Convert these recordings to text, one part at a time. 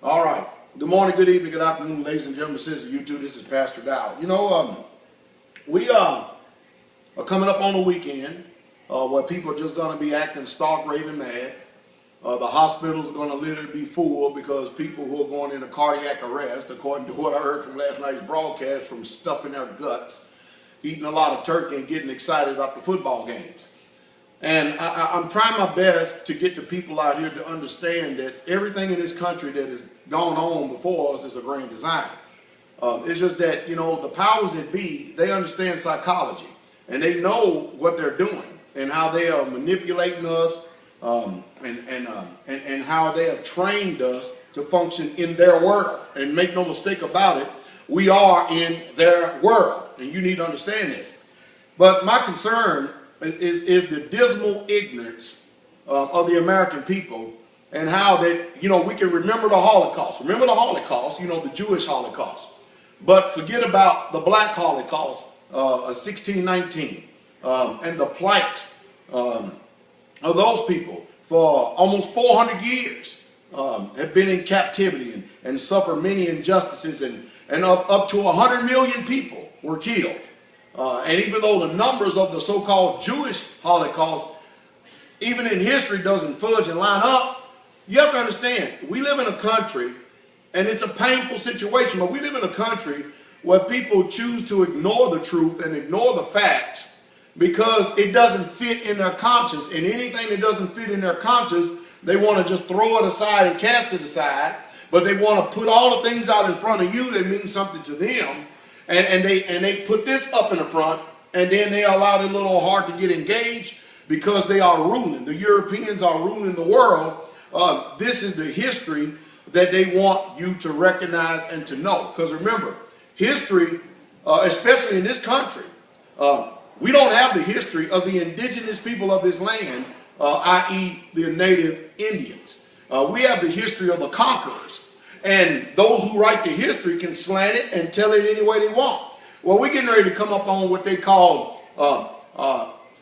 All right. Good morning, good evening, good afternoon, ladies and gentlemen, sisters of YouTube. This is Pastor Dow. We are coming up on the weekend where people are just going to be acting stark raving mad. The hospitals are going to literally be full because people who are going into cardiac arrest, according to what I heard from last night's broadcast, from stuffing their guts, eating a lot of turkey and getting excited about the football games. And I'm trying my best to get the people out here to understand that everything in this country that has gone on before us is a grand design. It's just that, the powers that be, they understand psychology. And they know what they're doing and how they are manipulating us and how they have trained us to function in their world. And make no mistake about it, we are in their world. And you need to understand this. But my concern is the dismal ignorance of the American people and how that, we can remember the Holocaust. Remember the Holocaust, the Jewish Holocaust. But forget about the black Holocaust of 1619 and the plight of those people for almost 400 years have been in captivity and suffer many injustices and up to 100 million people were killed. And even though the numbers of the so-called Jewish Holocaust, even in history, doesn't fudge and line up, you have to understand, we live in a country, and it's a painful situation, but we live in a country where people choose to ignore the truth and ignore the facts because it doesn't fit in their conscience. And anything that doesn't fit in their conscience, they want to just throw it aside and cast it aside, but they want to put all the things out in front of you that mean something to them. And they put this up in the front, and then they allow their little heart to get engaged because they are ruling. The Europeans are ruling the world. This is the history that they want you to recognize and to know. Because remember, history, especially in this country, we don't have the history of the indigenous people of this land, i.e. the native Indians. We have the history of the conquerors. And those who write the history can slant it and tell it any way they want. Well, we're getting ready to come up on what they call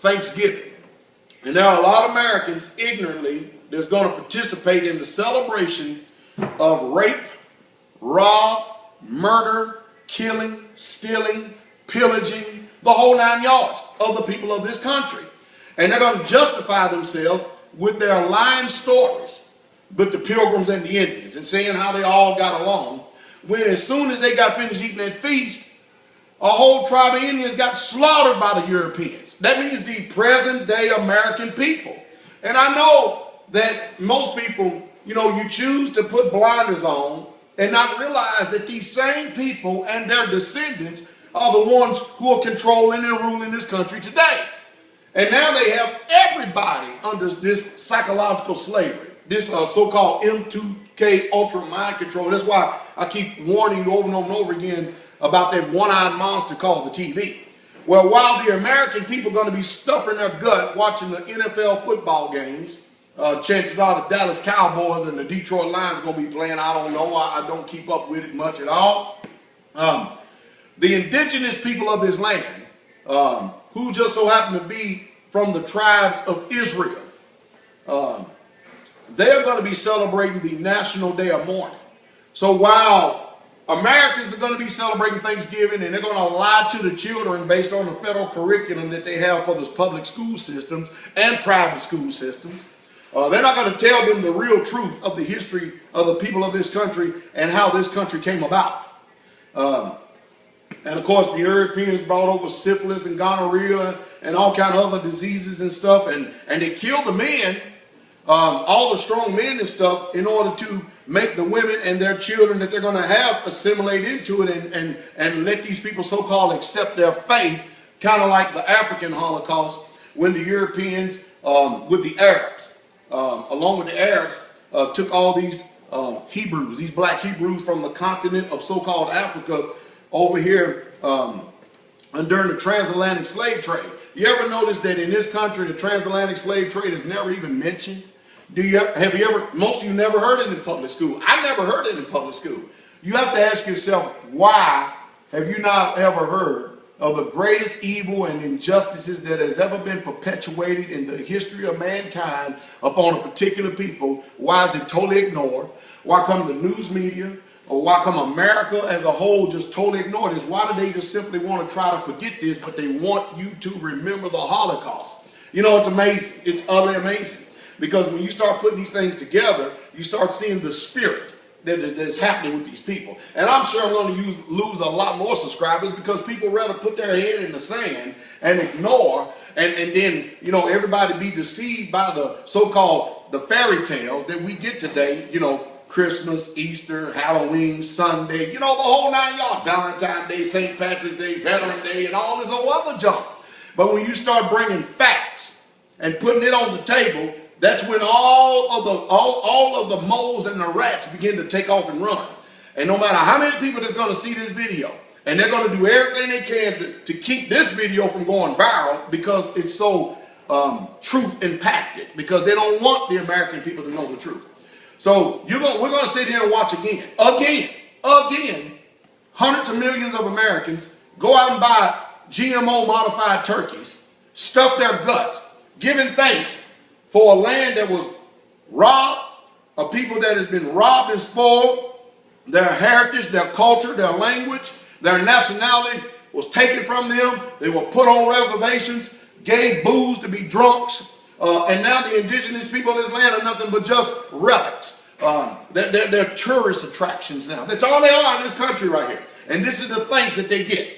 Thanksgiving. And there are a lot of Americans ignorantly that's going to participate in the celebration of rape, rob, murder, killing, stealing, pillaging, the whole 9 yards of the people of this country. And they're going to justify themselves with their lying stories, but the Pilgrims and the Indians, and saying how they all got along, when as soon as they got finished eating that feast, a whole tribe of Indians got slaughtered by the Europeans. That means the present day American people. And I know that most people, you choose to put blinders on and not realize that these same people and their descendants are the ones who are controlling and ruling this country today. And now they have everybody under this psychological slavery. This so-called M2K ultra mind control. That's why I keep warning you over and over and over again about that one-eyed monster called the TV. Well, while the American people are going to be stuffing their gut watching the NFL football games, chances are the Dallas Cowboys and the Detroit Lions are going to be playing. I don't know. I don't keep up with it much at all. The indigenous people of this land, who just so happen to be from the tribes of Israel, they're going to be celebrating the National Day of Mourning. So while Americans are going to be celebrating Thanksgiving and they're going to lie to the children based on the federal curriculum that they have for those public school systems and private school systems, they're not going to tell them the real truth of the history of the people of this country and how this country came about. And of course, the Europeans brought over syphilis and gonorrhea and all kind of other diseases and stuff, and they killed the men, all the strong men and stuff, in order to make the women and their children that they're going to have assimilate into it and let these people so-called accept their faith, kind of like the African Holocaust when the Europeans, with the Arabs, along with the Arabs, took all these Hebrews, these black Hebrews from the continent of so-called Africa over here during the transatlantic slave trade. You ever notice that in this country the transatlantic slave trade is never even mentioned? Most of you never heard it in public school. I never heard it in public school. You have to ask yourself, why have you not ever heard of the greatest evil and injustices that has ever been perpetuated in the history of mankind upon a particular people, why is it totally ignored? Why come the news media, or why come America as a whole just totally ignore this? Why do they just simply want to try to forget this, but they want you to remember the Holocaust? You know, it's amazing. It's utterly amazing. Because when you start putting these things together, you start seeing the spirit that's happening with these people. And I'm sure I'm going to lose a lot more subscribers because people rather put their head in the sand and ignore and then, you know, everybody be deceived by the so-called the fairy tales that we get today, you know, Christmas, Easter, Halloween, Sunday, you know, the whole 9 yards, Valentine's Day, St. Patrick's Day, Veterans Day, and all this whole other junk. But when you start bringing facts and putting it on the table, that's when all of the moles and the rats begin to take off and run. And no matter how many people that's going to see this video, and they're going to do everything they can to keep this video from going viral because it's so truth impacted, because they don't want the American people to know the truth. So we're going to sit here and watch again, hundreds of millions of Americans go out and buy GMO modified turkeys, stuff their guts, giving thanks for a land that was robbed, a people that has been robbed and spoiled, their heritage, their culture, their language, their nationality was taken from them. They were put on reservations, gave booze to be drunks, and now the indigenous people of this land are nothing but just relics. They're tourist attractions now. That's all they are in this country right here. And this is the thanks that they get.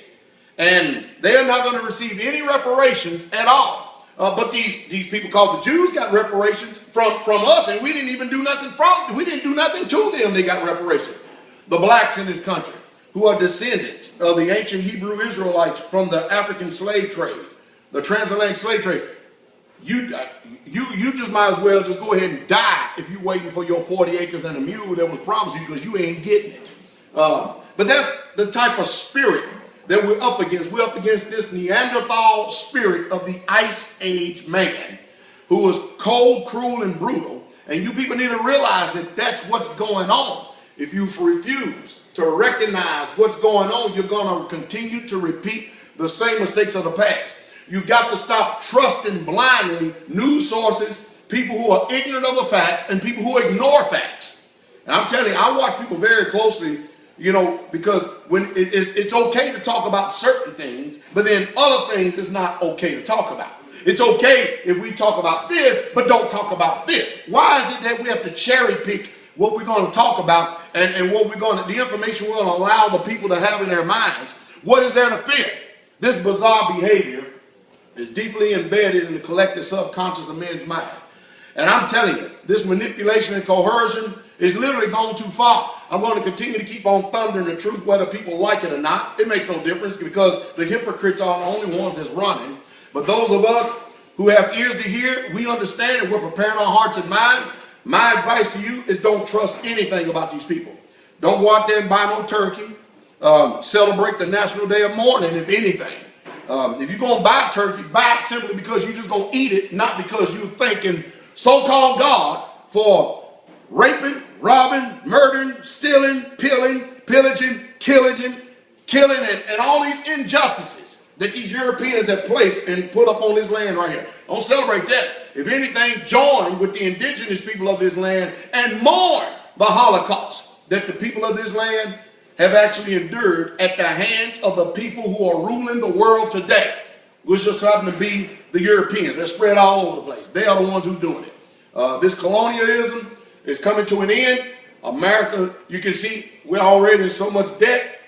And they are not going to receive any reparations at all. But these people called the Jews got reparations from us, and we didn't even do nothing we didn't do nothing to them. They got reparations. The blacks in this country, who are descendants of the ancient Hebrew Israelites from the African slave trade, the transatlantic slave trade, you just might as well just go ahead and die if you're waiting for your 40 acres and a mule that was promised you, because you ain't getting it. But that's the type of spirit that we're up against. We're up against this Neanderthal spirit of the Ice Age man, who was cold, cruel, and brutal. And you people need to realize that that's what's going on. If you refuse to recognize what's going on, you're going to continue to repeat the same mistakes of the past. You've got to stop trusting blindly news sources, people who are ignorant of the facts, and people who ignore facts. And I'm telling you, I watch people very closely, you know, because when it's okay to talk about certain things, but then other things it's not okay to talk about. It's okay if we talk about this, but don't talk about this. Why is it that we have to cherry pick what we're going to talk about and what the information we're going to allow the people to have in their minds? What is there to fear? This bizarre behavior is deeply embedded in the collective subconscious of men's mind. And I'm telling you, this manipulation and coercion is literally gone too far. I'm going to continue to keep on thundering the truth, whether people like it or not. It makes no difference, because the hypocrites are the only ones that's running. But those of us who have ears to hear, we understand, and we're preparing our hearts and minds. My advice to you is don't trust anything about these people. Don't go out there and buy no turkey. Celebrate the National Day of Mourning, if anything. If you're going to buy turkey, buy it simply because you're just going to eat it, not because you're thanking so-called God for raping, robbing, murdering, stealing, pillaging, killing, and all these injustices that these Europeans have placed and put up on this land right here. Don't celebrate that. If anything, join with the indigenous people of this land and mourn the Holocaust that the people of this land have actually endured at the hands of the people who are ruling the world today, which just happen to be the Europeans. They're spread all over the place. They are the ones who are doing it. This colonialism is coming to an end. America, you can see, we're already in so much debt.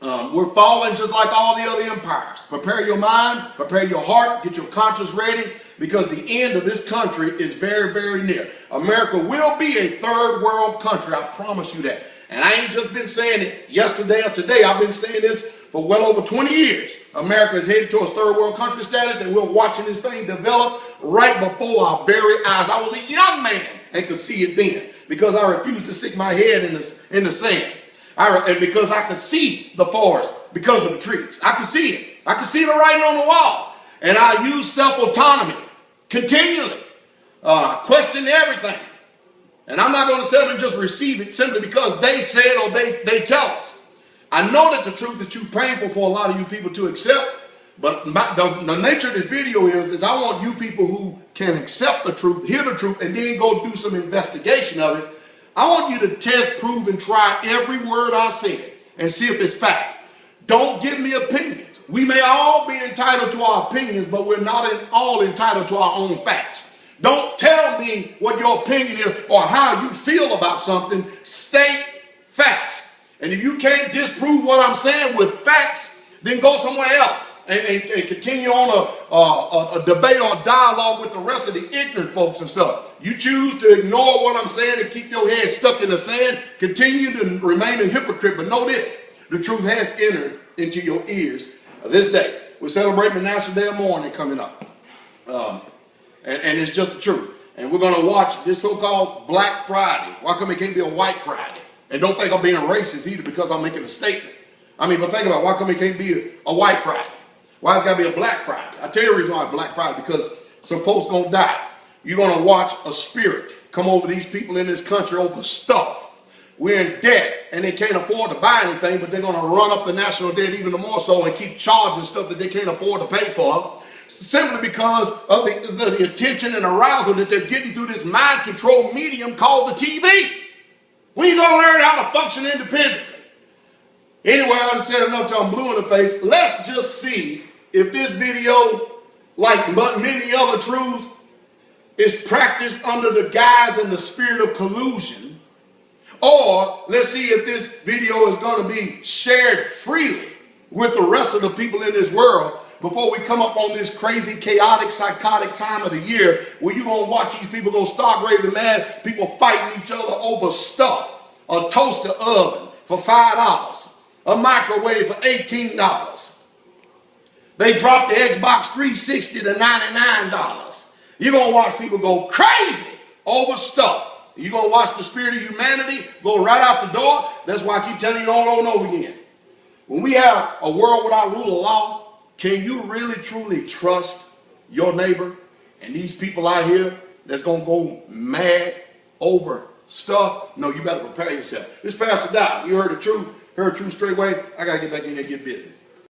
We're falling just like all the other empires. Prepare your mind, prepare your heart, get your conscience ready, because the end of this country is very, very near. America will be a third world country, I promise you that. And I ain't just been saying it yesterday or today. I've been saying this for well over 20 years. America is headed towards third world country status, and we're watching this thing develop right before our very eyes. I was a young man and could see it then, because I refused to stick my head in the sand. And because I could see the forest because of the trees. I could see it. I could see the writing on the wall. And I use self-autonomy continually. Question everything. And I'm not going to sit and just receive it simply because they say it or they tell us. I know that the truth is too painful for a lot of you people to accept, but the nature of this video is I want you people who can accept the truth, hear the truth, and then go do some investigation of it. I want you to test, prove, and try every word I said and see if it's fact. Don't give me opinions. We may all be entitled to our opinions, but we're not all entitled to our own facts. Don't tell me what your opinion is or how you feel about something. State facts. And if you can't disprove what I'm saying with facts, then go somewhere else and continue on a debate or dialogue with the rest of the ignorant folks and stuff. You choose to ignore what I'm saying and keep your head stuck in the sand, continue to remain a hypocrite. But know this, the truth has entered into your ears this day. We're celebrating the National Day of Mourning coming up. And it's just the truth. And we're going to watch this so-called Black Friday. Why come it can't be a White Friday? And don't think I'm being racist either because I'm making a statement. I mean, but think about it. Why come it can't be a White Friday? Why it's got to be a Black Friday? I'll tell you the reason why it's Black Friday, because some folks going to die. You're going to watch a spirit come over these people in this country over stuff. We're in debt and they can't afford to buy anything, but they're going to run up the national debt even more so and keep charging stuff that they can't afford to pay for, simply because of the attention and arousal that they're getting through this mind control medium called the TV. We don't learn how to function independently. Anyway, I've said enough till I'm blue in the face. Let's just see if this video, like many other truths, is practiced under the guise and the spirit of collusion. Or let's see if this video is going to be shared freely with the rest of the people in this world before we come up on this crazy, chaotic, psychotic time of the year where you're going to watch these people go stark raving mad, people fighting each other over stuff. A toaster oven for $5, a microwave for $18. They dropped the Xbox 360 to $99. You're going to watch people go crazy over stuff. You're going to watch the spirit of humanity go right out the door. That's why I keep telling you over and over again. When we have a world without rule of law, can you really truly trust your neighbor and these people out here that's going to go mad over stuff? No, you better prepare yourself. This Pastor Dow, you heard the truth straight away. I got to get back in there and get busy.